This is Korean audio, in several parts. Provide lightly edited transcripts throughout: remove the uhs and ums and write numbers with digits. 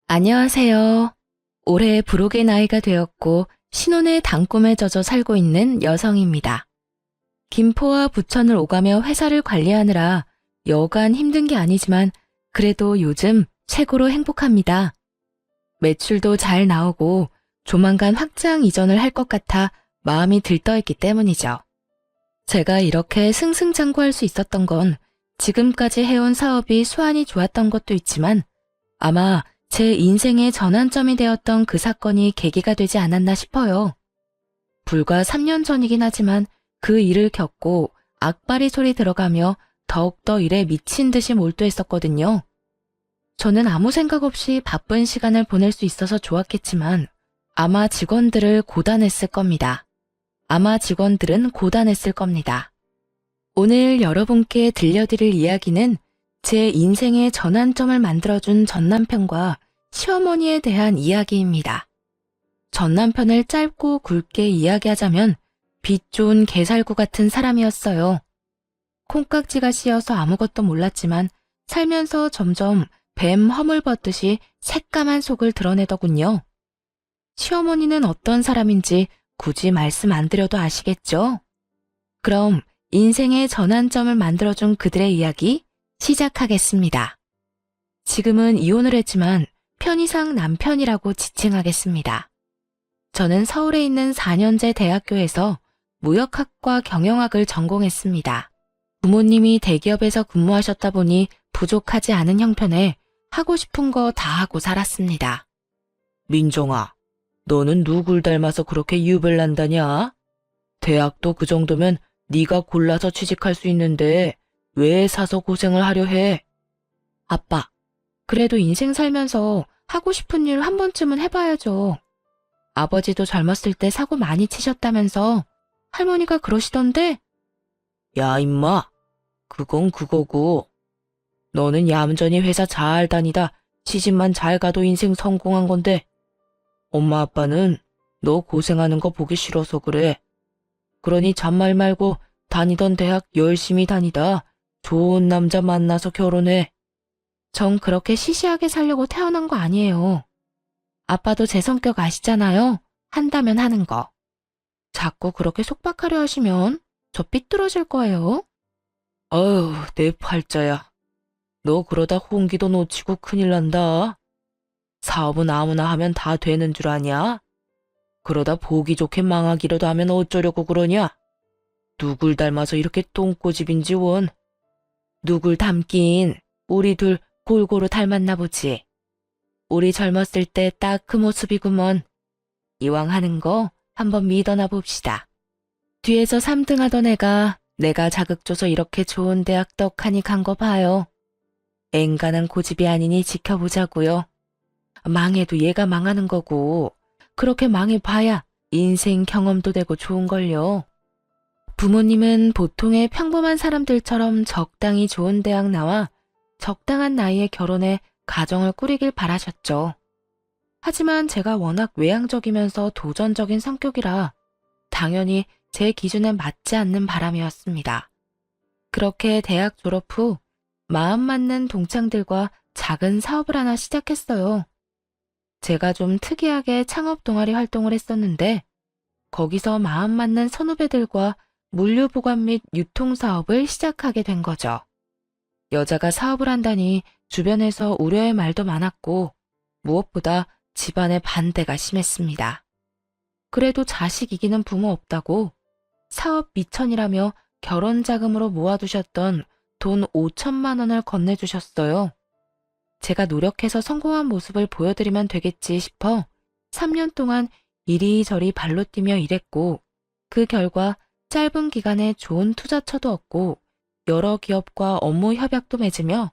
안녕하세요. 올해 부록의 나이가 되었고 신혼의 단꿈에 젖어 살고 있는 여성입니다. 김포와 부천을 오가며 회사를 관리하느라 여간 힘든 게 아니지만 그래도 요즘 최고로 행복합니다. 매출도 잘 나오고 조만간 확장 이전을 할 것 같아 마음이 들떠있기 때문이죠. 제가 이렇게 승승장구할 수 있었던 건 지금까지 해온 사업이 수완이 좋았던 것도 있지만 아마 제 인생의 전환점이 되었던 그 사건이 계기가 되지 않았나 싶어요. 불과 3년 전이긴 하지만 그 일을 겪고 악바리 소리 들어가며 더욱더 일에 미친 듯이 몰두했었거든요. 저는 아무 생각 없이 바쁜 시간을 보낼 수 있어서 좋았겠지만 아마 직원들을 고단했을 겁니다. 아마 직원들은 고단했을 겁니다. 오늘 여러분께 들려드릴 이야기는 제 인생의 전환점을 만들어준 전남편과 시어머니에 대한 이야기입니다. 전남편을 짧고 굵게 이야기하자면 빛 좋은 개살구 같은 사람이었어요. 콩깍지가 씌어서 아무것도 몰랐지만 살면서 점점 뱀 허물 벗듯이 새까만 속을 드러내더군요. 시어머니는 어떤 사람인지 굳이 말씀 안 드려도 아시겠죠? 그럼 인생의 전환점을 만들어준 그들의 이야기 시작하겠습니다. 지금은 이혼을 했지만 편의상 남편이라고 지칭하겠습니다. 저는 서울에 있는 4년제 대학교에서 무역학과 경영학을 전공했습니다. 부모님이 대기업에서 근무하셨다 보니 부족하지 않은 형편에 하고 싶은 거 다 하고 살았습니다. 민정아, 너는 누굴 닮아서 그렇게 유별난다냐? 대학도 그 정도면 네가 골라서 취직할 수 있는데 왜 사서 고생을 하려 해? 아빠, 그래도 인생 살면서 하고 싶은 일 한 번쯤은 해봐야죠. 아버지도 젊었을 때 사고 많이 치셨다면서 할머니가 그러시던데? 야, 임마. 그건 그거고. 너는 얌전히 회사 잘 다니다 시집만 잘 가도 인생 성공한 건데 엄마 아빠는 너 고생하는 거 보기 싫어서 그래. 그러니 잔말 말고 다니던 대학 열심히 다니다 좋은 남자 만나서 결혼해. 전 그렇게 시시하게 살려고 태어난 거 아니에요. 아빠도 제 성격 아시잖아요. 한다면 하는 거. 자꾸 그렇게 속박하려 하시면 저 삐뚤어질 거예요. 어휴, 내 팔자야. 너 그러다 홍기도 놓치고 큰일 난다. 사업은 아무나 하면 다 되는 줄 아냐? 그러다 보기 좋게 망하기라도 하면 어쩌려고 그러냐? 누굴 닮아서 이렇게 똥꼬집인지 원. 누굴 닮긴 우리 둘 골고루 닮았나 보지. 우리 젊었을 때 딱 그 모습이구먼. 이왕 하는 거 한번 믿어나 봅시다. 뒤에서 3등 하던 애가 내가 자극 줘서 이렇게 좋은 대학 떡하니 간 거 봐요. 앵간한 고집이 아니니 지켜보자고요. 망해도 얘가 망하는 거고 그렇게 망해봐야 인생 경험도 되고 좋은걸요. 부모님은 보통의 평범한 사람들처럼 적당히 좋은 대학 나와 적당한 나이에 결혼해 가정을 꾸리길 바라셨죠. 하지만 제가 워낙 외향적이면서 도전적인 성격이라 당연히 제 기준에 맞지 않는 바람이었습니다. 그렇게 대학 졸업 후 마음 맞는 동창들과 작은 사업을 하나 시작했어요. 제가 좀 특이하게 창업 동아리 활동을 했었는데 거기서 마음 맞는 선후배들과 물류 보관 및 유통 사업을 시작하게 된 거죠. 여자가 사업을 한다니 주변에서 우려의 말도 많았고 무엇보다 집안의 반대가 심했습니다. 그래도 자식 이기는 부모 없다고 사업 미천이라며 결혼 자금으로 모아두셨던 돈 5천만 원을 건네주셨어요. 제가 노력해서 성공한 모습을 보여드리면 되겠지 싶어 3년 동안 이리저리 발로 뛰며 일했고 그 결과 짧은 기간에 좋은 투자처도 얻고 여러 기업과 업무 협약도 맺으며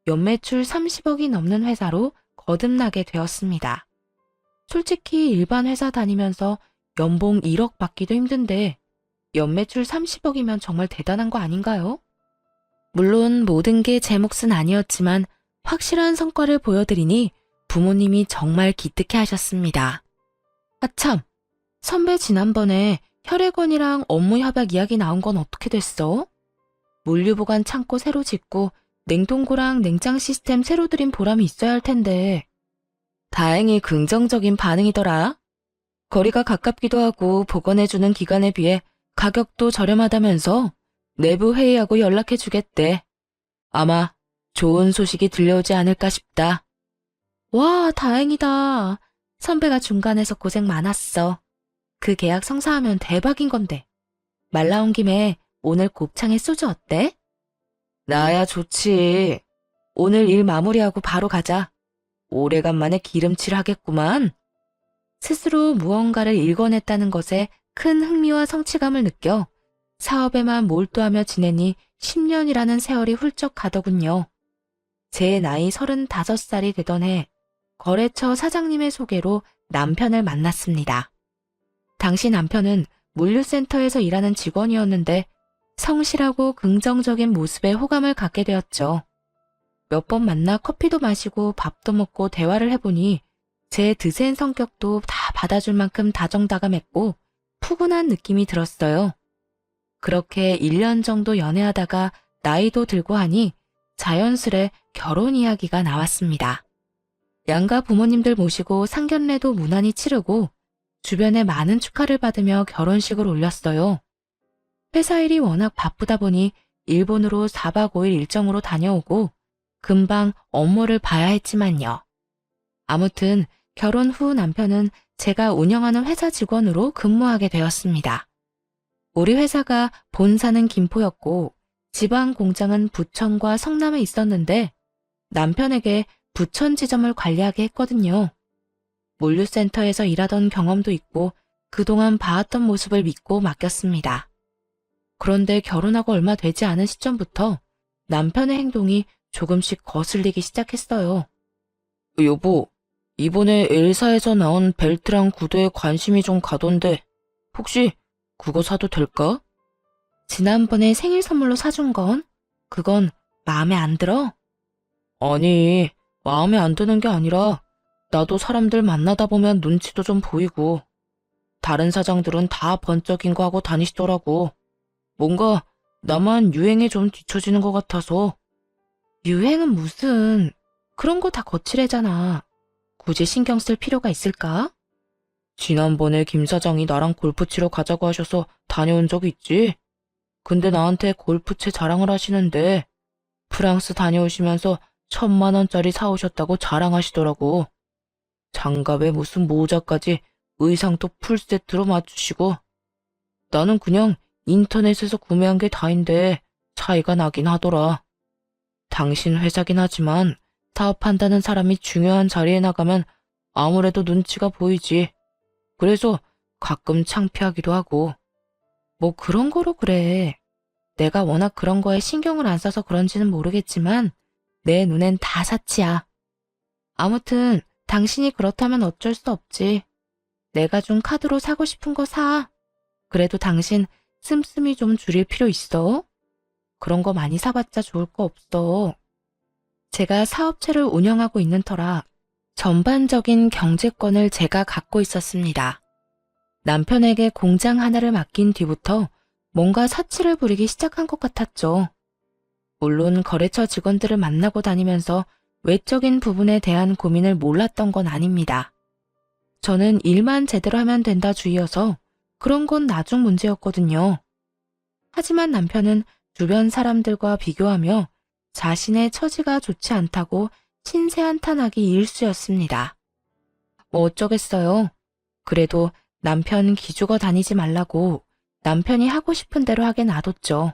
연매출 30억이 넘는 회사로 거듭나게 되었습니다. 솔직히 일반 회사 다니면서 연봉 1억 받기도 힘든데 연매출 30억이면 정말 대단한 거 아닌가요? 물론 모든 게 제 몫은 아니었지만 확실한 성과를 보여드리니 부모님이 정말 기특해 하셨습니다. 아참, 선배 지난번에 혈액원이랑 업무 협약 이야기 나온 건 어떻게 됐어? 물류보관 창고 새로 짓고 냉동고랑 냉장 시스템 새로 들인 보람이 있어야 할 텐데. 다행히 긍정적인 반응이더라. 거리가 가깝기도 하고 보건해주는 기간에 비해 가격도 저렴하다면서 내부 회의하고 연락해주겠대. 아마 좋은 소식이 들려오지 않을까 싶다. 와, 다행이다. 선배가 중간에서 고생 많았어. 그 계약 성사하면 대박인 건데. 말 나온 김에 오늘 곱창에 소주 어때? 나야 좋지. 오늘 일 마무리하고 바로 가자. 오래간만에 기름칠 하겠구만. 스스로 무언가를 일궈냈다는 것에 큰 흥미와 성취감을 느껴 사업에만 몰두하며 지내니 10년이라는 세월이 훌쩍 가더군요. 제 나이 35살이 되던 해 거래처 사장님의 소개로 남편을 만났습니다. 당시 남편은 물류센터에서 일하는 직원이었는데 성실하고 긍정적인 모습에 호감을 갖게 되었죠. 몇 번 만나 커피도 마시고 밥도 먹고 대화를 해보니 제 드센 성격도 다 받아줄 만큼 다정다감했고 푸근한 느낌이 들었어요. 그렇게 1년 정도 연애하다가 나이도 들고 하니 자연스레 결혼 이야기가 나왔습니다. 양가 부모님들 모시고 상견례도 무난히 치르고 주변에 많은 축하를 받으며 결혼식을 올렸어요. 회사 일이 워낙 바쁘다 보니 일본으로 4박 5일 일정으로 다녀오고 금방 업무를 봐야 했지만요. 아무튼 결혼 후 남편은 제가 운영하는 회사 직원으로 근무하게 되었습니다. 우리 회사가 본사는 김포였고 지방 공장은 부천과 성남에 있었는데 남편에게 부천 지점을 관리하게 했거든요. 물류센터에서 일하던 경험도 있고 그동안 봐왔던 모습을 믿고 맡겼습니다. 그런데 결혼하고 얼마 되지 않은 시점부터 남편의 행동이 조금씩 거슬리기 시작했어요. 여보, 이번에 엘사에서 나온 벨트랑 구두에 관심이 좀 가던데 혹시 그거 사도 될까? 지난번에 생일 선물로 사준 건? 그건 마음에 안 들어? 아니, 마음에 안 드는 게 아니라 나도 사람들 만나다 보면 눈치도 좀 보이고 다른 사장들은 다 번쩍인 거 하고 다니시더라고. 뭔가 나만 유행에 좀 뒤처지는 것 같아서. 유행은 무슨, 그런 거 다 거칠애잖아. 굳이 신경 쓸 필요가 있을까? 지난번에 김 사장이 나랑 골프 치러 가자고 하셔서 다녀온 적 있지? 근데 나한테 골프채 자랑을 하시는데 프랑스 다녀오시면서 1,000만 원짜리 사오셨다고 자랑하시더라고. 장갑에 무슨 모자까지 의상도 풀세트로 맞추시고 나는 그냥 인터넷에서 구매한 게 다인데 차이가 나긴 하더라. 당신 회사긴 하지만 사업한다는 사람이 중요한 자리에 나가면 아무래도 눈치가 보이지. 그래서 가끔 창피하기도 하고. 뭐 그런 거로 그래. 내가 워낙 그런 거에 신경을 안 써서 그런지는 모르겠지만 내 눈엔 다 사치야. 아무튼 당신이 그렇다면 어쩔 수 없지. 내가 준 카드로 사고 싶은 거 사. 그래도 당신 씀씀이 좀 줄일 필요 있어. 그런 거 많이 사봤자 좋을 거 없어. 제가 사업체를 운영하고 있는 터라 전반적인 경제권을 제가 갖고 있었습니다. 남편에게 공장 하나를 맡긴 뒤부터 뭔가 사치를 부리기 시작한 것 같았죠. 물론 거래처 직원들을 만나고 다니면서 외적인 부분에 대한 고민을 몰랐던 건 아닙니다. 저는 일만 제대로 하면 된다 주의여서 그런 건 나중 문제였거든요. 하지만 남편은 주변 사람들과 비교하며 자신의 처지가 좋지 않다고 신세한탄하기 일쑤였습니다. 뭐 어쩌겠어요. 그래도 남편 기죽어 다니지 말라고 남편이 하고 싶은 대로 하게 놔뒀죠.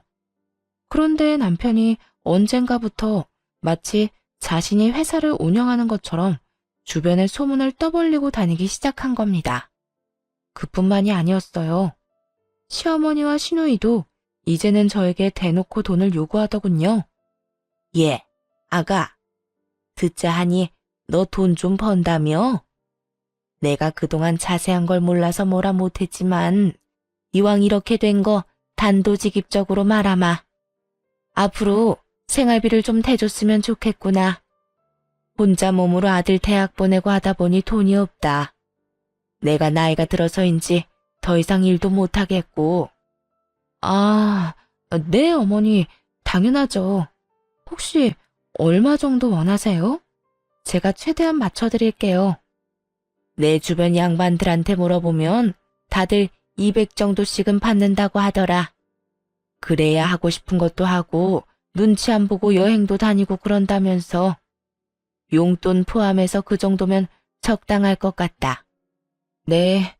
그런데 남편이 언젠가부터 마치 자신이 회사를 운영하는 것처럼 주변에 소문을 떠벌리고 다니기 시작한 겁니다. 그뿐만이 아니었어요. 시어머니와 시누이도 이제는 저에게 대놓고 돈을 요구하더군요. 예, 아가, 듣자 하니 너 돈 좀 번다며? 내가 그동안 자세한 걸 몰라서 뭐라 못했지만 이왕 이렇게 된 거 단도직입적으로 말하마. 앞으로 생활비를 좀 대줬으면 좋겠구나. 혼자 몸으로 아들 대학 보내고 하다 보니 돈이 없다. 내가 나이가 들어서인지 더 이상 일도 못하겠고. 아, 네 어머니, 당연하죠. 혹시 얼마 정도 원하세요? 제가 최대한 맞춰드릴게요. 내 주변 양반들한테 물어보면 다들 200 정도씩은 받는다고 하더라. 그래야 하고 싶은 것도 하고 눈치 안 보고 여행도 다니고 그런다면서. 용돈 포함해서 그 정도면 적당할 것 같다. 네,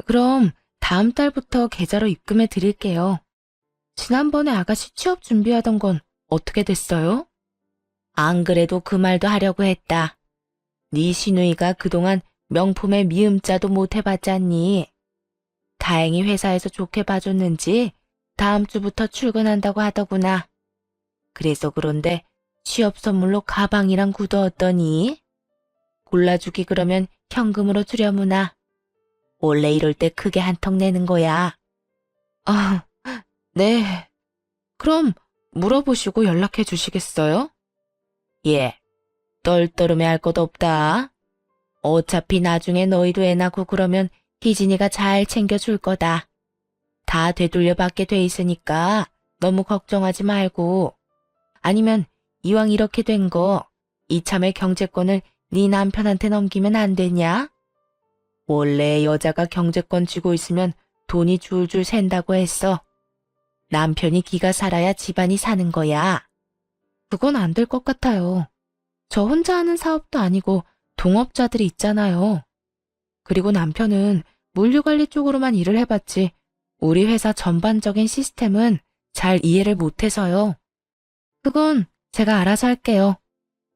그럼 다음 달부터 계좌로 입금해 드릴게요. 지난번에 아가씨 취업 준비하던 건 어떻게 됐어요? 안 그래도 그 말도 하려고 했다. 네 시누이가 그동안 명품에 미음자도 못 해봤잖니. 다행히 회사에서 좋게 봐줬는지 다음 주부터 출근한다고 하더구나. 그래서 그런데 취업 선물로 가방이랑 구두 어떠니? 골라주기 그러면 현금으로 주려무나. 원래 이럴 때 크게 한턱 내는 거야. 아, 네. 그럼 물어보시고 연락해 주시겠어요? 예, 떨떠름해 것 없다. 어차피 나중에 너희도 애 낳고 그러면 희진이가 잘 챙겨줄 거다. 다 되돌려 받게 돼 있으니까 너무 걱정하지 말고. 아니면 이왕 이렇게 된 거 이참에 경제권을 네 남편한테 넘기면 안 되냐? 원래 여자가 경제권 쥐고 있으면 돈이 줄줄 샌다고 했어. 남편이 기가 살아야 집안이 사는 거야. 그건 안 될 것 같아요. 저 혼자 하는 사업도 아니고 동업자들이 있잖아요. 그리고 남편은 물류관리 쪽으로만 일을 해봤지 우리 회사 전반적인 시스템은 잘 이해를 못해서요. 그건 제가 알아서 할게요.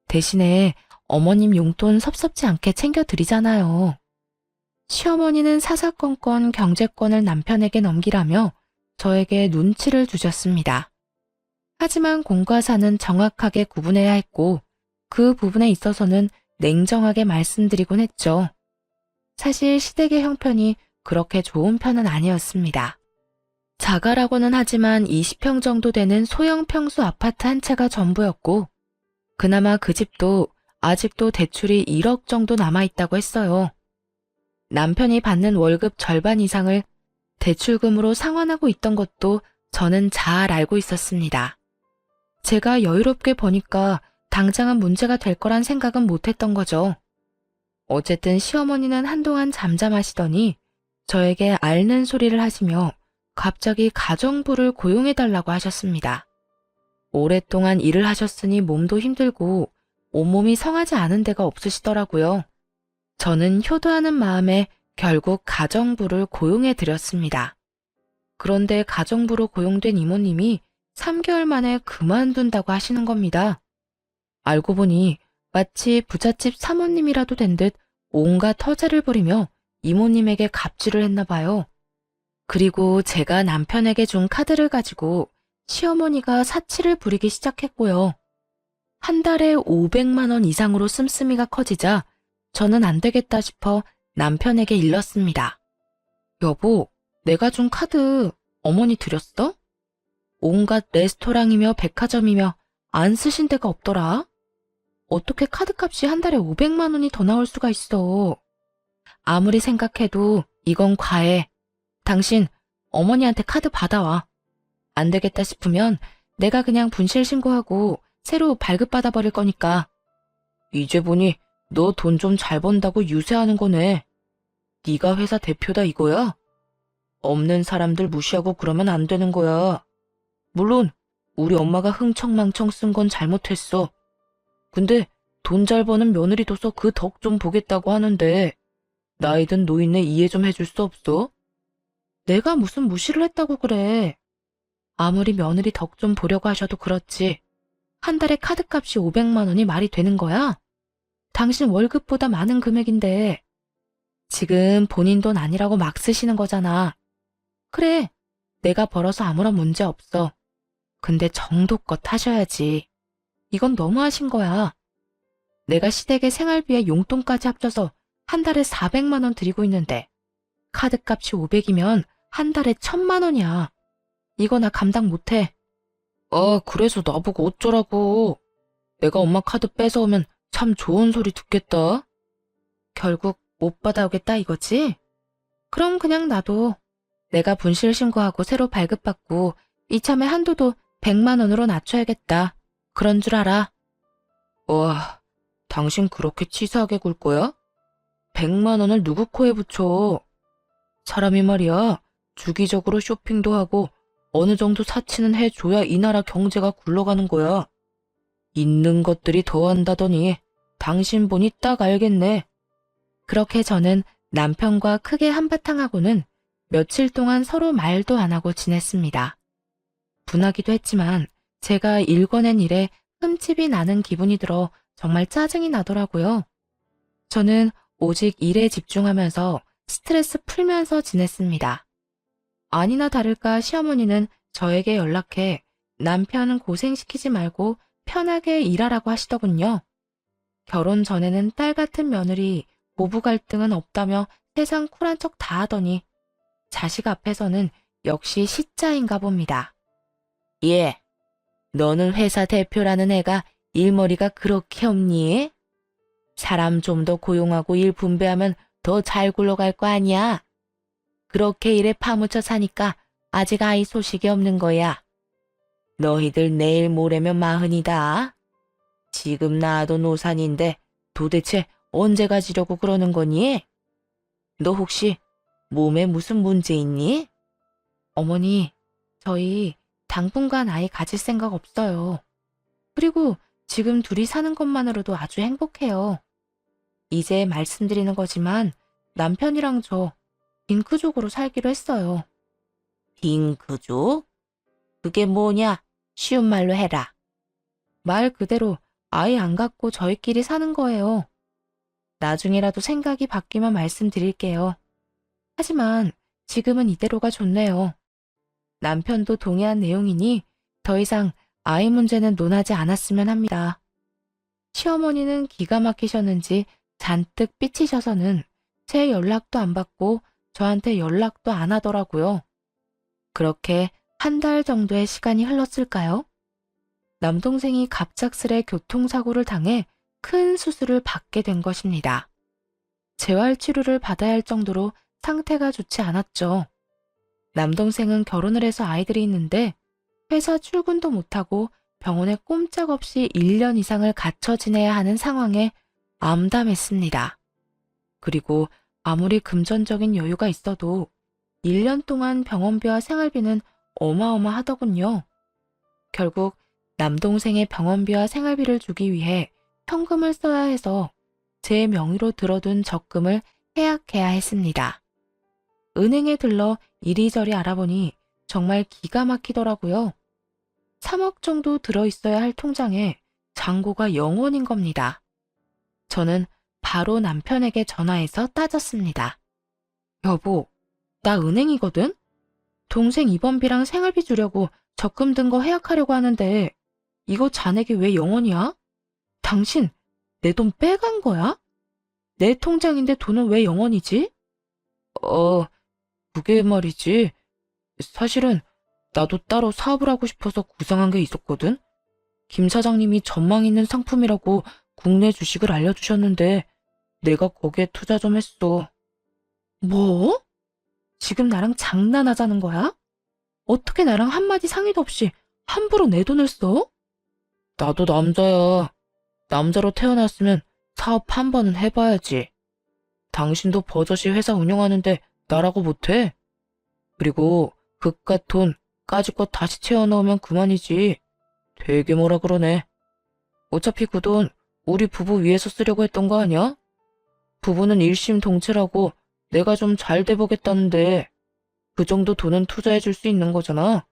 대신에 어머님 용돈 섭섭지 않게 챙겨드리잖아요. 시어머니는 사사건건 경제권을 남편에게 넘기라며 저에게 눈치를 주셨습니다. 하지만 공과 사는 정확하게 구분해야 했고 그 부분에 있어서는 냉정하게 말씀드리곤 했죠. 사실 시댁의 형편이 그렇게 좋은 편은 아니었습니다. 자가라고는 하지만 20평 정도 되는 소형 평수 아파트 한 채가 전부였고 그나마 그 집도 아직도 대출이 1억 정도 남아있다고 했어요. 남편이 받는 월급 절반 이상을 대출금으로 상환하고 있던 것도 저는 잘 알고 있었습니다. 제가 여유롭게 버니까 당장은 문제가 될 거란 생각은 못했던 거죠. 어쨌든 시어머니는 한동안 잠잠하시더니 저에게 앓는 소리를 하시며 갑자기 가정부를 고용해달라고 하셨습니다. 오랫동안 일을 하셨으니 몸도 힘들고 온몸이 성하지 않은 데가 없으시더라고요. 저는 효도하는 마음에 결국 가정부를 고용해드렸습니다. 그런데 가정부로 고용된 이모님이 3개월 만에 그만둔다고 하시는 겁니다. 알고 보니 마치 부잣집 사모님이라도 된 듯 온갖 허세를 부리며 이모님에게 갑질을 했나 봐요. 그리고 제가 남편에게 준 카드를 가지고 시어머니가 사치를 부리기 시작했고요. 한 달에 500만 원 이상으로 씀씀이가 커지자 저는 안 되겠다 싶어 남편에게 일렀습니다. 여보, 내가 준 카드 어머니 드렸어? 온갖 레스토랑이며 백화점이며 안 쓰신 데가 없더라. 어떻게 카드값이 한 달에 500만 원이 더 나올 수가 있어. 아무리 생각해도 이건 과해. 당신 어머니한테 카드 받아와. 안 되겠다 싶으면 내가 그냥 분실 신고하고 새로 발급받아 버릴 거니까. 이제 보니 너 돈 좀 잘 번다고 유세하는 거네. 네가 회사 대표다 이거야? 없는 사람들 무시하고 그러면 안 되는 거야. 물론 우리 엄마가 흥청망청 쓴 건 잘못했어. 근데 돈 잘 버는 며느리 둬서 그 덕 좀 보겠다고 하는데 나이든 노인네 이해 좀 해줄 수 없어? 내가 무슨 무시를 했다고 그래. 아무리 며느리 덕 좀 보려고 하셔도 그렇지. 한 달에 카드값이 500만 원이 말이 되는 거야? 당신 월급보다 많은 금액인데 지금 본인 돈 아니라고 막 쓰시는 거잖아. 그래, 내가 벌어서 아무런 문제 없어. 근데 정도껏 하셔야지. 이건 너무하신 거야. 내가 시댁의 생활비에 용돈까지 합쳐서 한 달에 400만 원 드리고 있는데 카드값이 500이면 한 달에 1000만 원이야. 이거 나 감당 못해. 그래서 나보고 어쩌라고. 내가 엄마 카드 뺏어오면 참 좋은 소리 듣겠다. 결국 못 받아오겠다 이거지? 그럼 그냥 놔둬. 내가 분실 신고하고 새로 발급받고 이참에 한도도 100만 원으로 낮춰야겠다. 그런 줄 알아. 와, 당신 그렇게 치사하게 굴 거야? 100만 원을 누구 코에 붙여? 사람이 말이야, 주기적으로 쇼핑도 하고 어느 정도 사치는 해줘야 이 나라 경제가 굴러가는 거야. 있는 것들이 더한다더니 당신 보니 딱 알겠네. 그렇게 저는 남편과 크게 한바탕 하고는 며칠 동안 서로 말도 안 하고 지냈습니다. 분하기도 했지만 제가 일궈낸 일에 흠집이 나는 기분이 들어 정말 짜증이 나더라고요. 저는 오직 일에 집중하면서 스트레스 풀면서 지냈습니다. 아니나 다를까 시어머니는 저에게 연락해 남편은 고생시키지 말고 편하게 일하라고 하시더군요. 결혼 전에는 딸 같은 며느리, 고부 갈등은 없다며 세상 쿨한 척 다 하더니 자식 앞에서는 역시 시자인가 봅니다. 예, 너는 회사 대표라는 애가 일머리가 그렇게 없니? 사람 좀 더 고용하고 일 분배하면 더 잘 굴러갈 거 아니야? 그렇게 일에 파묻혀 사니까 아직 아이 소식이 없는 거야. 너희들 내일 모레면 40이다. 지금 낳아도 노산인데 도대체 언제 가지려고 그러는 거니? 너 혹시 몸에 무슨 문제 있니? 어머니, 저희 당분간 아이 가질 생각 없어요. 그리고 지금 둘이 사는 것만으로도 아주 행복해요. 이제 말씀드리는 거지만 남편이랑 저 딩크족으로 살기로 했어요. 딩크족? 그게 뭐냐? 쉬운 말로 해라. 말 그대로 아이 안 갖고 저희끼리 사는 거예요. 나중에라도 생각이 바뀌면 말씀드릴게요. 하지만 지금은 이대로가 좋네요. 남편도 동의한 내용이니 더 이상 아이 문제는 논하지 않았으면 합니다. 시어머니는 기가 막히셨는지 잔뜩 삐치셔서는 제 연락도 안 받고 저한테 연락도 안 하더라고요. 그렇게 한 달 정도의 시간이 흘렀을까요? 남동생이 갑작스레 교통사고를 당해 큰 수술을 받게 된 것입니다. 재활치료를 받아야 할 정도로 상태가 좋지 않았죠. 남동생은 결혼을 해서 아이들이 있는데 회사 출근도 못하고 병원에 꼼짝없이 1년 이상을 갇혀 지내야 하는 상황에 암담했습니다. 그리고 아무리 금전적인 여유가 있어도 1년 동안 병원비와 생활비는 어마어마하더군요. 결국 남동생의 병원비와 생활비를 주기 위해 현금을 써야 해서 제 명의로 들어둔 적금을 해약해야 했습니다. 은행에 들러 이리저리 알아보니 정말 기가 막히더라고요. 3억 정도 들어있어야 할 통장에 잔고가 0원인 겁니다. 저는 바로 남편에게 전화해서 따졌습니다. 여보, 나 은행이거든? 동생 입원비랑 생활비 주려고 적금 든 거 해약하려고 하는데 이거 잔액이 왜 0원이야? 당신 내 돈 빼간 거야? 내 통장인데 돈은 왜 0원이지? 그게 말이지. 사실은 나도 따로 사업을 하고 싶어서 구상한 게 있었거든. 김 사장님이 전망 있는 상품이라고 국내 주식을 알려주셨는데 내가 거기에 투자 좀 했어. 뭐? 지금 나랑 장난하자는 거야? 어떻게 나랑 한마디 상의도 없이 함부로 내 돈을 써? 나도 남자야. 남자로 태어났으면 사업 한 번은 해봐야지. 당신도 버젓이 회사 운영하는데 나라고 못해? 그리고 그깟 돈 까짓것 다시 채워넣으면 그만이지. 되게 뭐라 그러네. 어차피 그 돈 우리 부부 위해서 쓰려고 했던 거 아니야? 부부는 일심동체라고 내가 좀 잘 돼보겠다는데 그 정도 돈은 투자해줄 수 있는 거잖아.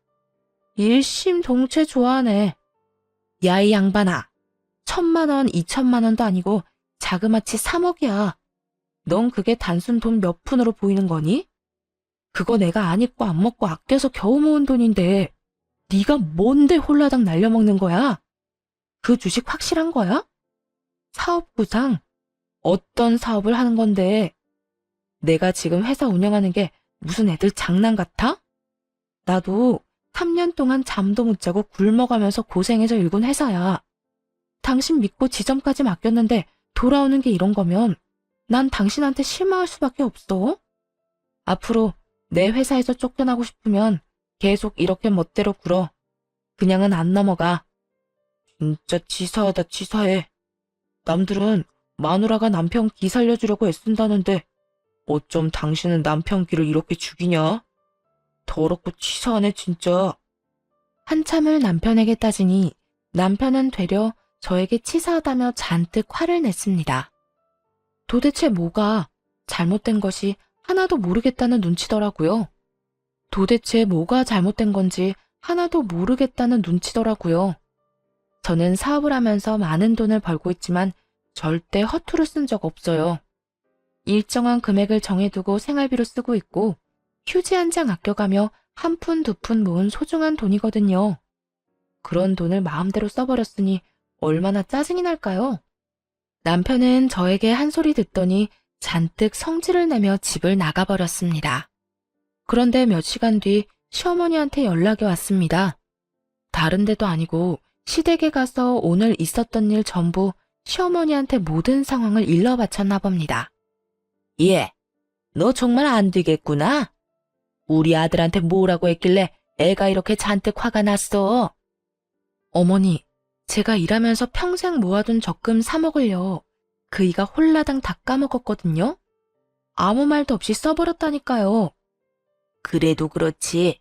일심동체 좋아하네. 야, 이 양반아. 1,000만 원, 2천만 원도 아니고 자그마치 3억이야. 넌 그게 단순 돈 몇 푼으로 보이는 거니? 그거 내가 안 입고 안 먹고 아껴서 겨우 모은 돈인데 네가 뭔데 홀라당 날려먹는 거야? 그 주식 확실한 거야? 사업 구상? 어떤 사업을 하는 건데? 내가 지금 회사 운영하는 게 무슨 애들 장난 같아? 나도 3년 동안 잠도 못 자고 굶어가면서 고생해서 일군 회사야. 당신 믿고 지점까지 맡겼는데 돌아오는 게 이런 거면 난 당신한테 실망할 수밖에 없어. 앞으로 내 회사에서 쫓겨나고 싶으면 계속 이렇게 멋대로 굴어. 그냥은 안 넘어가. 진짜 치사하다 치사해. 남들은 마누라가 남편 기 살려주려고 애쓴다는데 어쩜 당신은 남편 기를 이렇게 죽이냐? 더럽고 치사하네 진짜. 한참을 남편에게 따지니 남편은 되려 저에게 치사하다며 잔뜩 화를 냈습니다. 도대체 뭐가 잘못된 것이 하나도 모르겠다는 눈치더라고요. 도대체 뭐가 잘못된 건지 하나도 모르겠다는 눈치더라고요. 저는 사업을 하면서 많은 돈을 벌고 있지만 절대 허투루 쓴 적 없어요. 일정한 금액을 정해두고 생활비로 쓰고 있고 휴지 한 장 아껴가며 한 푼 두 푼 모은 소중한 돈이거든요. 그런 돈을 마음대로 써버렸으니 얼마나 짜증이 날까요? 남편은 저에게 한 소리 듣더니 잔뜩 성질을 내며 집을 나가버렸습니다. 그런데 몇 시간 뒤 시어머니한테 연락이 왔습니다. 다른 데도 아니고 시댁에 가서 오늘 있었던 일 전부 시어머니한테 모든 상황을 일러 바쳤나 봅니다. 예, 너 정말 안 되겠구나. 우리 아들한테 뭐라고 했길래 애가 이렇게 잔뜩 화가 났어. 어머니, 제가 일하면서 평생 모아둔 적금 3억을요. 그이가 홀라당 다 까먹었거든요. 아무 말도 없이 써버렸다니까요. 그래도 그렇지.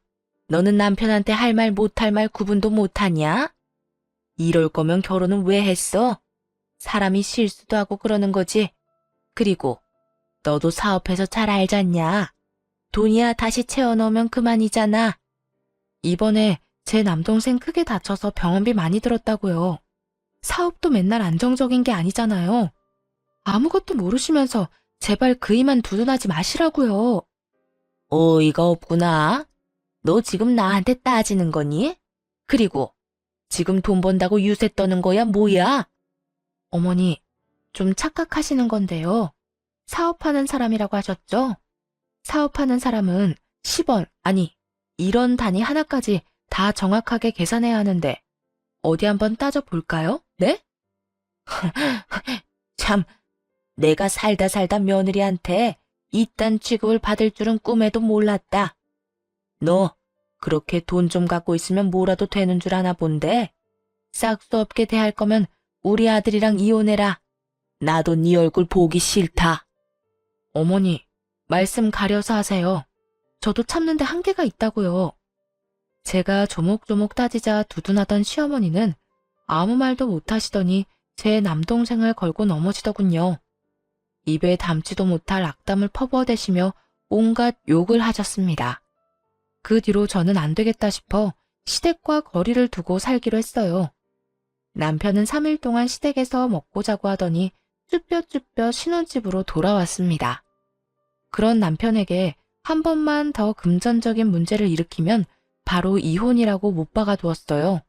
너는 남편한테 할 말 못할 말 구분도 못하냐? 이럴 거면 결혼은 왜 했어? 사람이 실수도 하고 그러는 거지. 그리고 너도 사업해서 잘 알잖냐. 돈이야 다시 채워 넣으면 그만이잖아. 이번에 제 남동생 크게 다쳐서 병원비 많이 들었다고요. 사업도 맨날 안정적인 게 아니잖아요. 아무것도 모르시면서 제발 그이만 두둔하지 마시라고요. 어이가 없구나. 너 지금 나한테 따지는 거니? 그리고 지금 돈 번다고 유세 떠는 거야 뭐야? 어머니, 좀 착각하시는 건데요. 사업하는 사람이라고 하셨죠? 사업하는 사람은 10원, 아니 1원 단위 하나까지 다 정확하게 계산해야 하는데 어디 한번 따져볼까요? 네? 참, 내가 살다 며느리한테 이딴 취급을 받을 줄은 꿈에도 몰랐다. 너 그렇게 돈 좀 갖고 있으면 뭐라도 되는 줄 아나 본데? 싹수 없게 대할 거면 우리 아들이랑 이혼해라. 나도 네 얼굴 보기 싫다. 어머니, 말씀 가려서 하세요. 저도 참는데 한계가 있다고요. 제가 조목조목 따지자 두둔하던 시어머니는 아무 말도 못하시더니 제 남동생을 걸고 넘어지더군요. 입에 담지도 못할 악담을 퍼부어대시며 온갖 욕을 하셨습니다. 그 뒤로 저는 안 되겠다 싶어 시댁과 거리를 두고 살기로 했어요. 남편은 3일 동안 시댁에서 먹고 자고 하더니 쭈뼛쭈뼛 신혼집으로 돌아왔습니다. 그런 남편에게 한 번만 더 금전적인 문제를 일으키면 바로 이혼이라고 못 박아두었어요.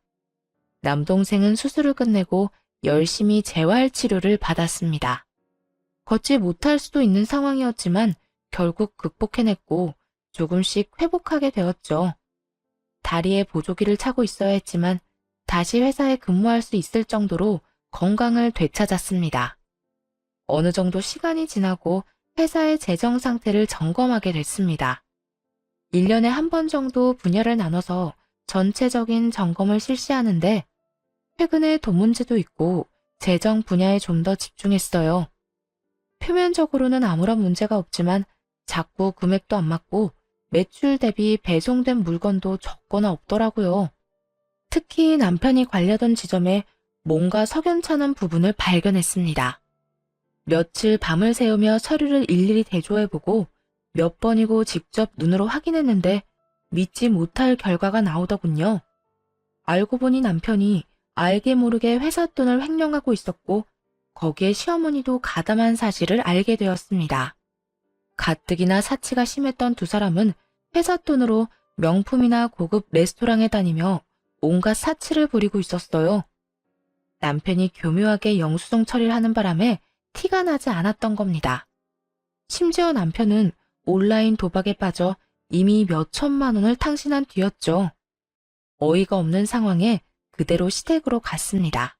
남동생은 수술을 끝내고 열심히 재활 치료를 받았습니다. 걷지 못할 수도 있는 상황이었지만 결국 극복해냈고 조금씩 회복하게 되었죠. 다리에 보조기를 차고 있어야 했지만 다시 회사에 근무할 수 있을 정도로 건강을 되찾았습니다. 어느 정도 시간이 지나고 회사의 재정 상태를 점검하게 됐습니다. 1년에 한 번 정도 분야를 나눠서 전체적인 점검을 실시하는데 최근에 돈 문제도 있고 재정 분야에 좀 더 집중했어요. 표면적으로는 아무런 문제가 없지만 자꾸 금액도 안 맞고 매출 대비 배송된 물건도 적거나 없더라고요. 특히 남편이 관리하던 지점에 뭔가 석연찮은 부분을 발견했습니다. 며칠 밤을 새우며 서류를 일일이 대조해보고 몇 번이고 직접 눈으로 확인했는데 믿지 못할 결과가 나오더군요. 알고 보니 남편이 알게 모르게 회사 돈을 횡령하고 있었고 거기에 시어머니도 가담한 사실을 알게 되었습니다. 가뜩이나 사치가 심했던 두 사람은 회사 돈으로 명품이나 고급 레스토랑에 다니며 온갖 사치를 부리고 있었어요. 남편이 교묘하게 영수증 처리를 하는 바람에 티가 나지 않았던 겁니다. 심지어 남편은 온라인 도박에 빠져 이미 몇 천만 원을 탕진한 뒤였죠. 어이가 없는 상황에 그대로 시댁으로 갔습니다.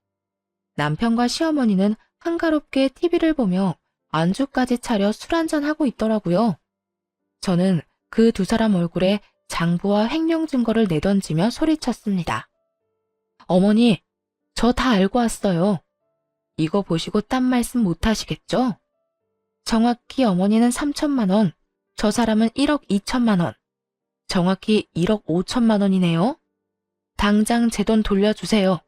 남편과 시어머니는 한가롭게 TV를 보며 안주까지 차려 술 한잔하고 있더라고요. 저는 그 두 사람 얼굴에 장부와 횡령 증거를 내던지며 소리쳤습니다. 어머니, 저 다 알고 왔어요. 이거 보시고 딴 말씀 못 하시겠죠? 정확히 어머니는 3천만 원, 저 사람은 1억 2천만 원, 정확히 1억 5천만 원이네요. 당장 제 돈 돌려주세요.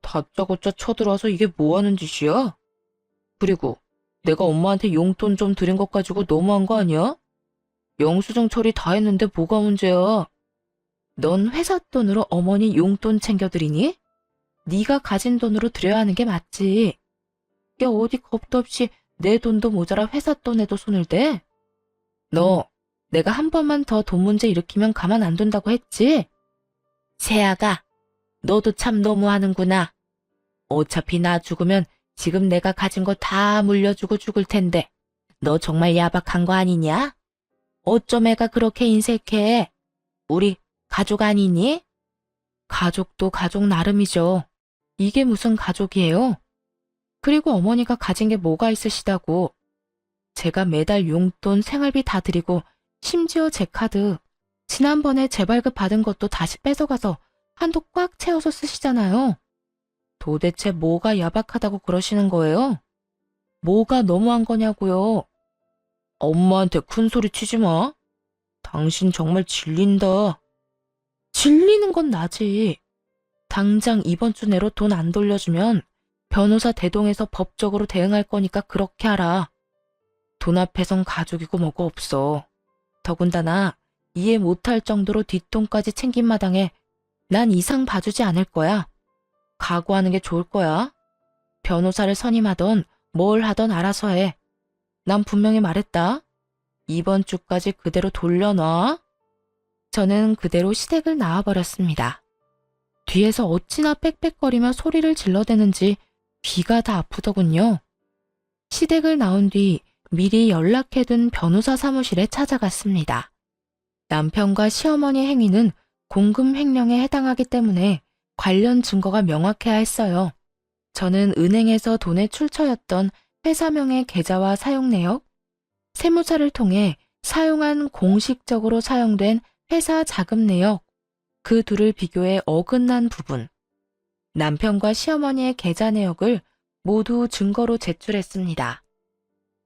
다짜고짜 쳐들어와서 이게 뭐 하는 짓이야? 그리고 내가 엄마한테 용돈 좀 드린 것 가지고 너무한 거 아니야? 영수증 처리 다 했는데 뭐가 문제야? 넌 회사 돈으로 어머니 용돈 챙겨드리니? 네가 가진 돈으로 드려야 하는 게 맞지. 야, 어디 겁도 없이 내 돈도 모자라 회사 돈에도 손을 대? 너, 내가 한 번만 더 돈 문제 일으키면 가만 안 둔다고 했지? 세아가, 너도 참 너무하는구나. 어차피 나 죽으면 지금 내가 가진 거 다 물려주고 죽을 텐데 너 정말 야박한 거 아니냐? 어쩜 애가 그렇게 인색해? 우리 가족 아니니? 가족도 가족 나름이죠. 이게 무슨 가족이에요? 그리고 어머니가 가진 게 뭐가 있으시다고. 제가 매달 용돈 생활비 다 드리고 심지어 제 카드 지난번에 재발급 받은 것도 다시 뺏어가서 한도 꽉 채워서 쓰시잖아요. 도대체 뭐가 야박하다고 그러시는 거예요? 뭐가 너무한 거냐고요? 엄마한테 큰 소리 치지 마. 당신 정말 질린다. 질리는 건 나지. 당장 이번 주 내로 돈 안 돌려주면 변호사 대동해서 법적으로 대응할 거니까 그렇게 하라. 돈 앞에선 가족이고 뭐고 없어. 더군다나 이해 못할 정도로 뒷돈까지 챙긴 마당에 난 이상 봐주지 않을 거야. 각오하는 게 좋을 거야. 변호사를 선임하던 뭘 하던 알아서 해. 난 분명히 말했다. 이번 주까지 그대로 돌려놔. 저는 그대로 시댁을 나와버렸습니다. 뒤에서 어찌나 빽빽거리며 소리를 질러대는지 귀가 다 아프더군요. 시댁을 나온 뒤 미리 연락해둔 변호사 사무실에 찾아갔습니다. 남편과 시어머니 행위는 공금 횡령에 해당하기 때문에 관련 증거가 명확해야 했어요. 저는 은행에서 돈의 출처였던 회사명의 계좌와 사용 내역, 세무사를 통해 사용한 공식적으로 사용된 회사 자금 내역, 그 둘을 비교해 어긋난 부분, 남편과 시어머니의 계좌 내역을 모두 증거로 제출했습니다.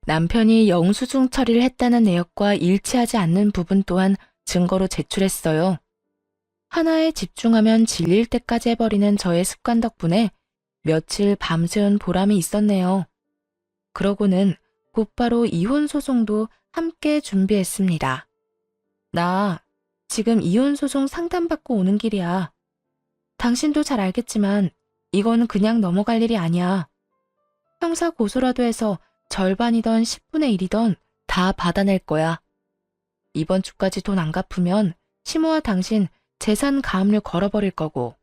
남편이 영수증 처리를 했다는 내역과 일치하지 않는 부분 또한 증거로 제출했어요. 하나에 집중하면 질릴 때까지 해버리는 저의 습관 덕분에 며칠 밤새운 보람이 있었네요. 그러고는 곧바로 이혼 소송도 함께 준비했습니다. 나 지금 이혼 소송 상담받고 오는 길이야. 당신도 잘 알겠지만 이건 그냥 넘어갈 일이 아니야. 형사 고소라도 해서 절반이던 10분의 1이던 다 받아낼 거야. 이번 주까지 돈 안 갚으면 시모와 당신 재산 가압류 걸어버릴 거고.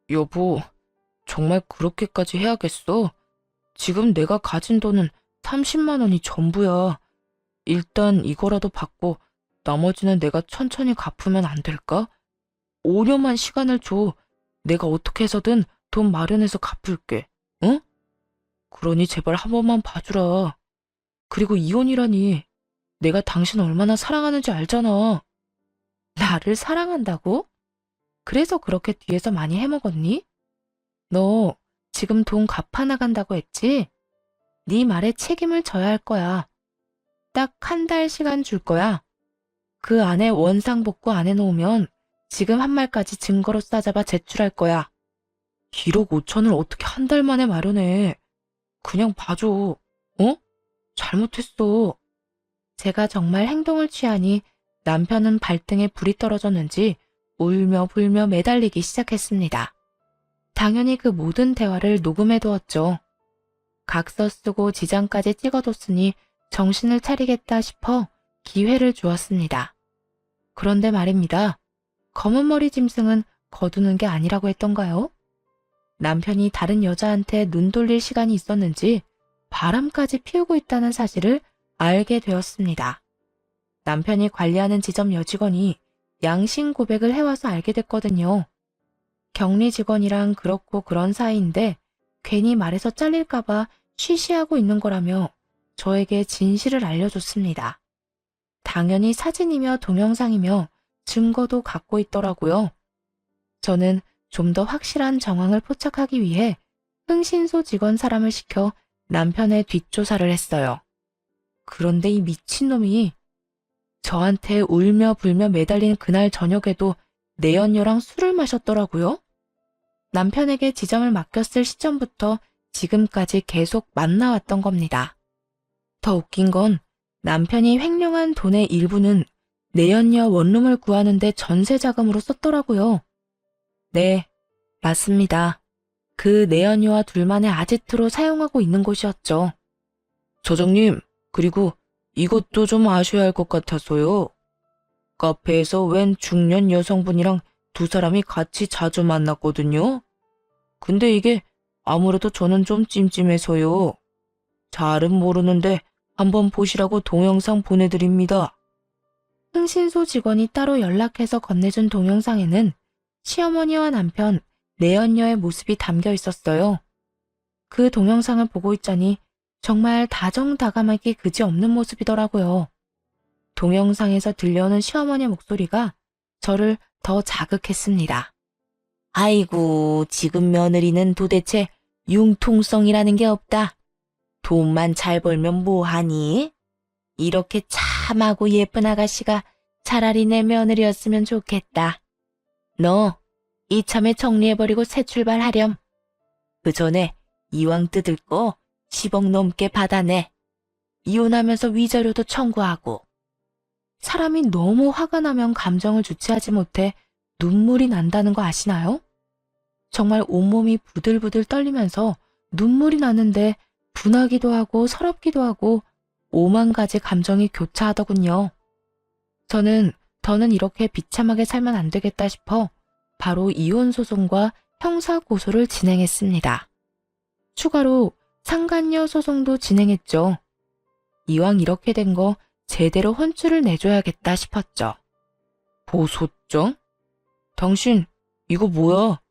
여보, 정말 그렇게까지 해야겠어? 지금 내가 가진 돈은 30만 원이 전부야. 일단 이거라도 받고 나머지는 내가 천천히 갚으면 안 될까? 5년만 시간을 줘. 내가 어떻게 해서든 돈 마련해서 갚을게. 응? 그러니 제발 한 번만 봐주라. 그리고 이혼이라니. 내가 당신 얼마나 사랑하는지 알잖아. 나를 사랑한다고? 그래서 그렇게 뒤에서 많이 해먹었니? 너 지금 돈 갚아 나간다고 했지? 네 말에 책임을 져야 할 거야. 딱 한 달 시간 줄 거야. 그 안에 원상복구 안 해놓으면 지금 한 말까지 증거로 싸잡아 제출할 거야. 1억 5천을 어떻게 한 달 만에 마련해. 그냥 봐줘. 어? 잘못했어. 제가 정말 행동을 취하니 남편은 발등에 불이 떨어졌는지 울며 불며 매달리기 시작했습니다. 당연히 그 모든 대화를 녹음해두었죠. 각서 쓰고 지장까지 찍어뒀으니 정신을 차리겠다 싶어 기회를 주었습니다. 그런데 말입니다. 검은 머리 짐승은 거두는 게 아니라고 했던가요? 남편이 다른 여자한테 눈 돌릴 시간이 있었는지 바람까지 피우고 있다는 사실을 알게 되었습니다. 남편이 관리하는 지점 여직원이 양심 고백을 해와서 알게 됐거든요. 격리 직원이랑 그렇고 그런 사이인데 괜히 말해서 잘릴까봐 쉬쉬하고 있는 거라며 저에게 진실을 알려줬습니다. 당연히 사진이며 동영상이며 증거도 갖고 있더라고요. 저는 좀 더 확실한 정황을 포착하기 위해 흥신소 직원 사람을 시켜 남편의 뒷조사를 했어요. 그런데 이 미친놈이 저한테 울며 불며 매달린 그날 저녁에도 내연녀랑 술을 마셨더라고요. 남편에게 지점을 맡겼을 시점부터 지금까지 계속 만나왔던 겁니다. 더 웃긴 건 남편이 횡령한 돈의 일부는 내연녀 원룸을 구하는데 전세 자금으로 썼더라고요. 네, 맞습니다. 그 내연녀와 둘만의 아지트로 사용하고 있는 곳이었죠. 저장님, 그리고 이것도 좀 아셔야 할 것 같아서요. 카페에서 웬 중년 여성분이랑 두 사람이 같이 자주 만났거든요. 근데 이게 아무래도 저는 좀 찜찜해서요. 잘은 모르는데 한번 보시라고 동영상 보내드립니다. 흥신소 직원이 따로 연락해서 건네준 동영상에는 시어머니와 남편, 내연녀의 모습이 담겨 있었어요. 그 동영상을 보고 있자니 정말 다정다감하기 그지없는 모습이더라고요. 동영상에서 들려오는 시어머니의 목소리가 저를 더 자극했습니다. 아이고, 지금 며느리는 도대체 융통성이라는 게 없다. 돈만 잘 벌면 뭐하니? 이렇게 참하고 예쁜 아가씨가 차라리 내 며느리였으면 좋겠다. 너 이참에 정리해버리고 새 출발하렴. 그 전에 이왕 뜯을 거 10억 넘게 받아내. 이혼하면서 위자료도 청구하고. 사람이 너무 화가 나면 감정을 주체하지 못해 눈물이 난다는 거 아시나요? 정말 온몸이 부들부들 떨리면서 눈물이 나는데 분하기도 하고 서럽기도 하고 오만 가지 감정이 교차하더군요. 저는 더는 이렇게 비참하게 살면 안 되겠다 싶어 바로 이혼 소송과 형사 고소를 진행했습니다. 추가로 상간녀 소송도 진행했죠. 이왕 이렇게 된 거 제대로 혼쭐을 내줘야겠다 싶었죠. 보소정? 당신 이거 뭐야?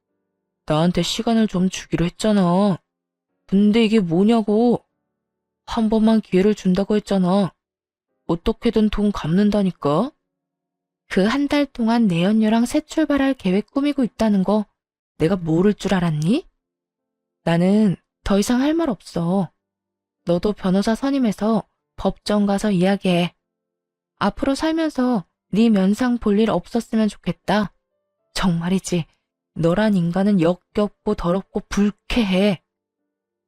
나한테 시간을 좀 주기로 했잖아. 근데 이게 뭐냐고. 한 번만 기회를 준다고 했잖아. 어떻게든 돈 갚는다니까. 그 한 달 동안 내연녀랑 새 출발할 계획 꾸미고 있다는 거 내가 모를 줄 알았니? 나는 더 이상 할 말 없어. 너도 변호사 선임해서 법정 가서 이야기해. 앞으로 살면서 네 면상 볼 일 없었으면 좋겠다. 정말이지. 너란 인간은 역겹고 더럽고 불쾌해.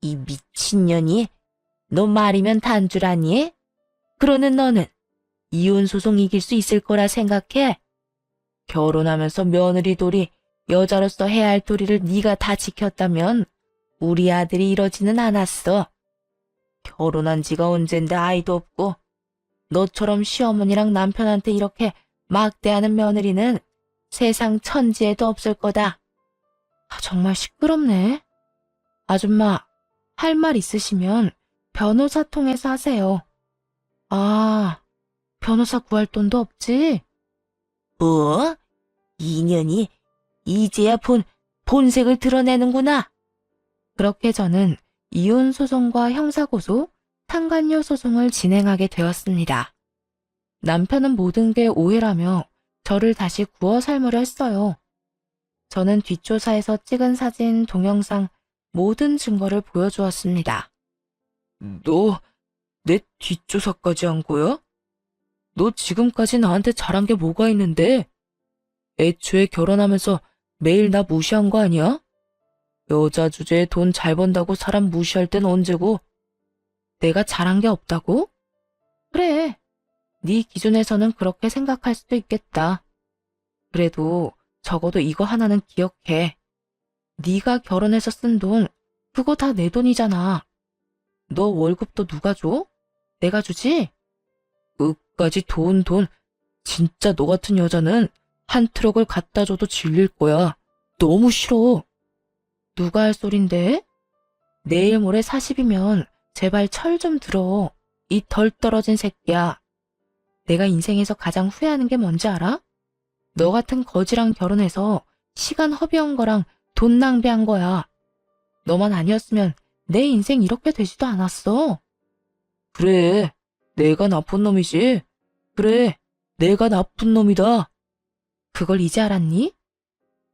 이 미친년이 너 말이면 단 줄 아니? 그러는 너는 이혼 소송 이길 수 있을 거라 생각해? 결혼하면서 며느리 도리, 여자로서 해야 할 도리를 네가 다 지켰다면 우리 아들이 이러지는 않았어. 결혼한 지가 언젠데 아이도 없고 너처럼 시어머니랑 남편한테 이렇게 막대하는 며느리는 세상 천지에도 없을 거다. 정말 시끄럽네. 아줌마, 할 말 있으시면 변호사 통해서 하세요. 아, 변호사 구할 돈도 없지? 뭐? 인연이 이제야 본색을 드러내는구나. 그렇게 저는 이혼 소송과 형사고소, 상간녀 소송을 진행하게 되었습니다. 남편은 모든 게 오해라며 저를 다시 구워 삶으려 했어요. 저는 뒷조사에서 찍은 사진, 동영상, 모든 증거를 보여주었습니다. 너 내 뒷조사까지 한 거야? 너 지금까지 나한테 잘한 게 뭐가 있는데? 애초에 결혼하면서 매일 나 무시한 거 아니야? 여자 주제에 돈 잘 번다고 사람 무시할 땐 언제고? 내가 잘한 게 없다고? 그래, 네 기준에서는 그렇게 생각할 수도 있겠다. 그래도 적어도 이거 하나는 기억해. 네가 결혼해서 쓴 돈, 그거 다 내 돈이잖아. 너 월급도 누가 줘? 내가 주지? 끝까지 돈. 진짜 너 같은 여자는 한 트럭을 갖다 줘도 질릴 거야. 너무 싫어. 누가 할 소린데? 내일 모레 40이면 제발 철 좀 들어. 이 덜 떨어진 새끼야. 내가 인생에서 가장 후회하는 게 뭔지 알아? 너 같은 거지랑 결혼해서 시간 허비한 거랑 돈 낭비한 거야. 너만 아니었으면 내 인생 이렇게 되지도 않았어. 그래, 내가 나쁜 놈이지. 그래, 내가 나쁜 놈이다. 그걸 이제 알았니?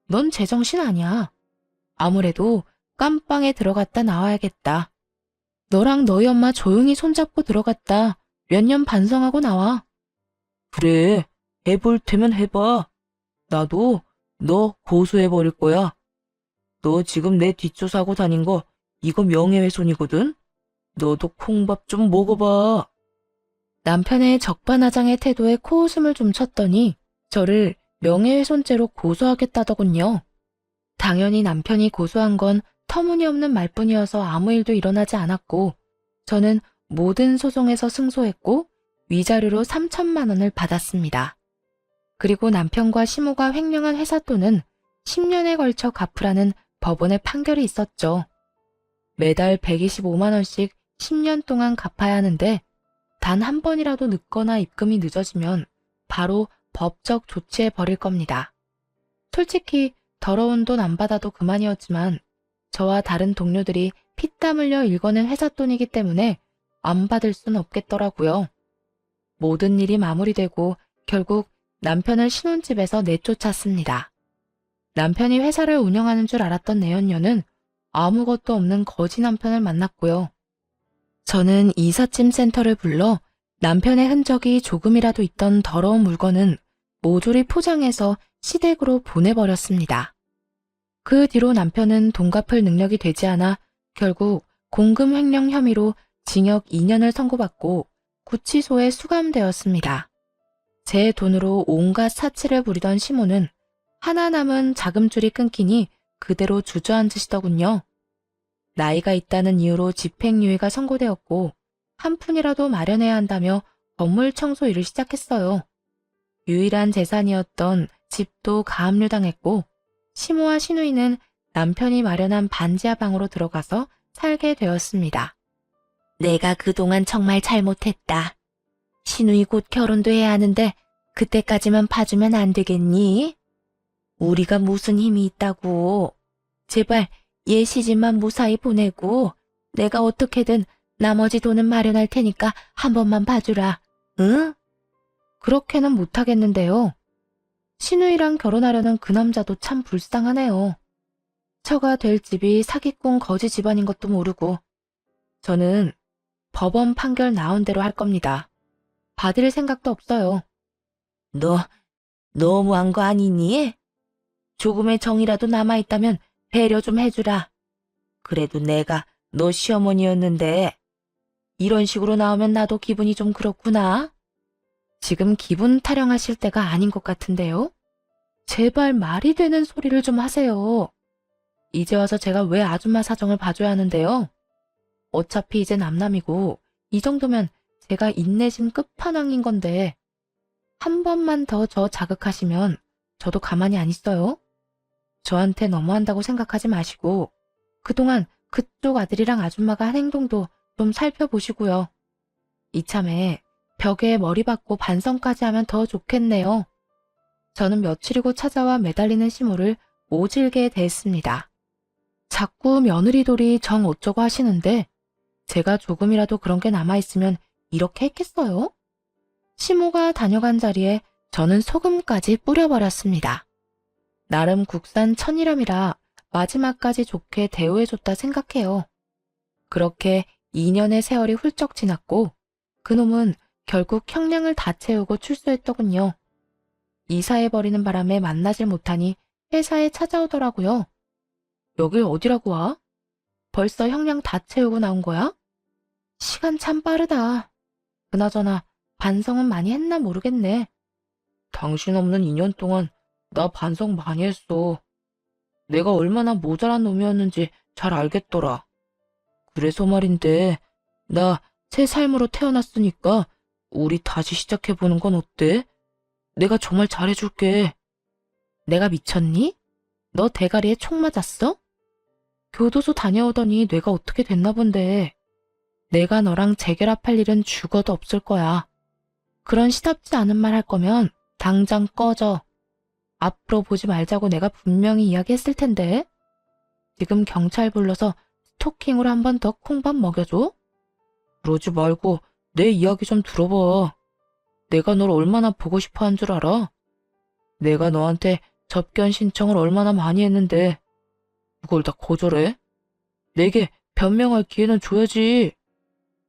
넌 제정신 아니야. 아무래도 깜빵에 들어갔다 나와야겠다. 너랑 너희 엄마 조용히 손잡고 들어갔다 몇 년 반성하고 나와. 그래, 해볼 테면 해봐. 나도 너 고소해버릴 거야. 너 지금 내 뒷조사하고 다닌 거 이거 명예훼손이거든? 너도 콩밥 좀 먹어봐. 남편의 적반하장의 태도에 코웃음을 좀 쳤더니 저를 명예훼손죄로 고소하겠다더군요. 당연히 남편이 고소한 건 터무니없는 말뿐이어서 아무 일도 일어나지 않았고 저는 모든 소송에서 승소했고 위자료로 3천만 원을 받았습니다. 그리고 남편과 시모가 횡령한 회사 돈은 10년에 걸쳐 갚으라는 법원의 판결이 있었죠. 매달 125만 원씩 10년 동안 갚아야 하는데 단 한 번이라도 늦거나 입금이 늦어지면 바로 법적 조치해 버릴 겁니다. 솔직히 더러운 돈 안 받아도 그만이었지만 저와 다른 동료들이 피땀 흘려 일궈낸 회사 돈이기 때문에 안 받을 순 없겠더라고요. 모든 일이 마무리되고 결국 남편을 신혼집에서 내쫓았습니다. 남편이 회사를 운영하는 줄 알았던 내연녀는 아무것도 없는 거지 남편을 만났고요. 저는 이삿짐 센터를 불러 남편의 흔적이 조금이라도 있던 더러운 물건은 모조리 포장해서 시댁으로 보내버렸습니다. 그 뒤로 남편은 돈 갚을 능력이 되지 않아 결국 공금 횡령 혐의로 징역 2년을 선고받고 구치소에 수감되었습니다. 제 돈으로 온갖 사치를 부리던 시모는 하나 남은 자금줄이 끊기니 그대로 주저앉으시더군요. 나이가 있다는 이유로 집행유예가 선고되었고 한 푼이라도 마련해야 한다며 건물 청소 일을 시작했어요. 유일한 재산이었던 집도 가압류당했고 시모와 시누이는 남편이 마련한 반지하 방으로 들어가서 살게 되었습니다. 내가 그동안 정말 잘못했다. 시누이 곧 결혼도 해야 하는데 그때까지만 봐주면 안 되겠니? 우리가 무슨 힘이 있다고. 제발 얘 시집만 무사히 보내고 내가 어떻게든 나머지 돈은 마련할 테니까 한 번만 봐주라. 응? 그렇게는 못하겠는데요. 시누이랑 결혼하려는 그 남자도 참 불쌍하네요. 처가 될 집이 사기꾼 거지 집안인 것도 모르고 저는 법원 판결 나온 대로 할 겁니다. 받을 생각도 없어요. 너 너무한 거 아니니? 조금의 정이라도 남아있다면 배려 좀 해주라. 그래도 내가 너 시어머니였는데 이런 식으로 나오면 나도 기분이 좀 그렇구나. 지금 기분 타령하실 때가 아닌 것 같은데요? 제발 말이 되는 소리를 좀 하세요. 이제 와서 제가 왜 아줌마 사정을 봐줘야 하는데요? 어차피 이제 남남이고 이 정도면 제가 인내심 끝판왕인 건데 한 번만 더 저 자극하시면 저도 가만히 안 있어요. 저한테 너무한다고 생각하지 마시고 그동안 그쪽 아들이랑 아줌마가 한 행동도 좀 살펴보시고요. 이참에 벽에 머리 박고 반성까지 하면 더 좋겠네요. 저는 며칠이고 찾아와 매달리는 시모를 모질게 대했습니다. 자꾸 며느리돌이 정 어쩌고 하시는데 제가 조금이라도 그런 게 남아있으면 이렇게 했겠어요? 시모가 다녀간 자리에 저는 소금까지 뿌려버렸습니다. 나름 국산 천일염이라 마지막까지 좋게 대우해줬다 생각해요. 그렇게 2년의 세월이 훌쩍 지났고 그놈은 결국 형량을 다 채우고 출소했더군요. 이사해버리는 바람에 만나질 못하니 회사에 찾아오더라고요. 여길 어디라고 와? 벌써 형량 다 채우고 나온 거야? 시간 참 빠르다. 그나저나 반성은 많이 했나 모르겠네. 당신 없는 2년 동안 나 반성 많이 했어. 내가 얼마나 모자란 놈이었는지 잘 알겠더라. 그래서 말인데 나 새 삶으로 태어났으니까 우리 다시 시작해보는 건 어때? 내가 정말 잘해줄게. 내가 미쳤니? 너 대가리에 총 맞았어? 교도소 다녀오더니 뇌가 어떻게 됐나 본데. 내가 너랑 재결합할 일은 죽어도 없을 거야. 그런 시답지 않은 말 할 거면 당장 꺼져. 앞으로 보지 말자고 내가 분명히 이야기했을 텐데. 지금 경찰 불러서 스토킹으로 한 번 더 콩밥 먹여줘? 그러지 말고 내 이야기 좀 들어봐. 내가 널 얼마나 보고 싶어 한 줄 알아? 내가 너한테 접견 신청을 얼마나 많이 했는데 그걸 다 거절해? 내게 변명할 기회는 줘야지.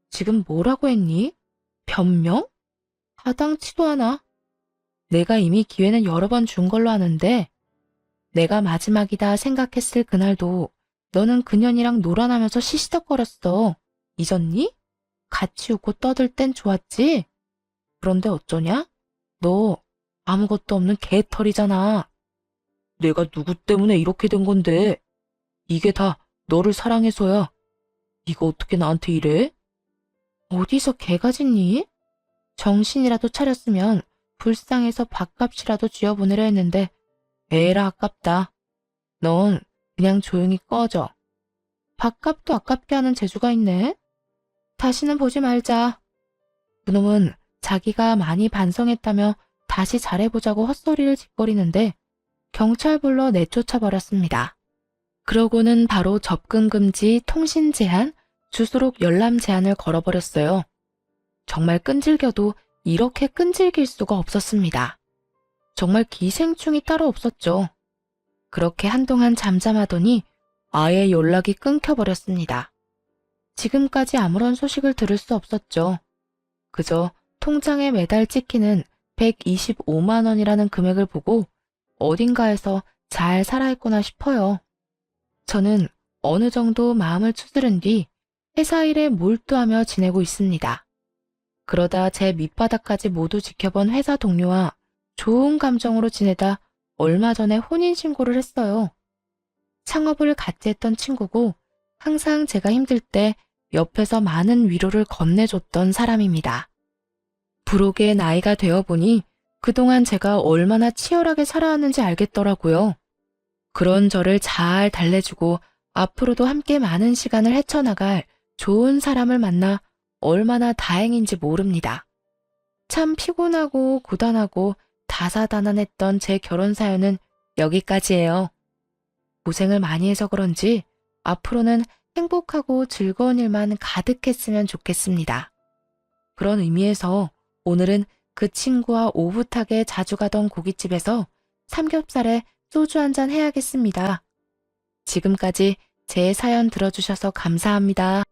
지금 뭐라고 했니? 변명? 하당치도 않아. 내가 이미 기회는 여러 번 준 걸로 아는데 내가 마지막이다 생각했을 그날도 너는 그년이랑 놀아나면서 시시덕거렸어. 잊었니? 같이 웃고 떠들 땐 좋았지? 그런데 어쩌냐? 너 아무것도 없는 개털이잖아. 내가 누구 때문에 이렇게 된 건데. 이게 다 너를 사랑해서야. 네가 어떻게 나한테 이래? 어디서 개가 짖니? 정신이라도 차렸으면 불쌍해서 밥값이라도 쥐어보내려 했는데 에라 아깝다. 넌 그냥 조용히 꺼져. 밥값도 아깝게 하는 재주가 있네. 다시는 보지 말자. 그놈은 자기가 많이 반성했다며 다시 잘해보자고 헛소리를 짓거리는데 경찰 불러 내쫓아버렸습니다. 그러고는 바로 접근 금지, 통신 제한, 주소록 열람 제한을 걸어버렸어요. 정말 끈질겨도 이렇게 끈질길 수가 없었습니다. 정말 기생충이 따로 없었죠. 그렇게 한동안 잠잠하더니 아예 연락이 끊겨버렸습니다. 지금까지 아무런 소식을 들을 수 없었죠. 그저 통장에 매달 찍히는 125만 원이라는 금액을 보고 어딘가에서 잘 살아있구나 싶어요. 저는 어느 정도 마음을 추스른 뒤 회사 일에 몰두하며 지내고 있습니다. 그러다 제 밑바닥까지 모두 지켜본 회사 동료와 좋은 감정으로 지내다 얼마 전에 혼인신고를 했어요. 창업을 같이 했던 친구고 항상 제가 힘들 때 옆에서 많은 위로를 건네줬던 사람입니다. 부록의 나이가 되어보니 그동안 제가 얼마나 치열하게 살아왔는지 알겠더라고요. 그런 저를 잘 달래주고 앞으로도 함께 많은 시간을 헤쳐나갈 좋은 사람을 만나 얼마나 다행인지 모릅니다. 참 피곤하고 고단하고 다사다난했던 제 결혼 사연은 여기까지예요. 고생을 많이 해서 그런지 앞으로는 행복하고 즐거운 일만 가득했으면 좋겠습니다. 그런 의미에서 오늘은 그 친구와 오붓하게 자주 가던 고깃집에서 삼겹살에 소주 한잔 해야겠습니다. 지금까지 제 사연 들어주셔서 감사합니다.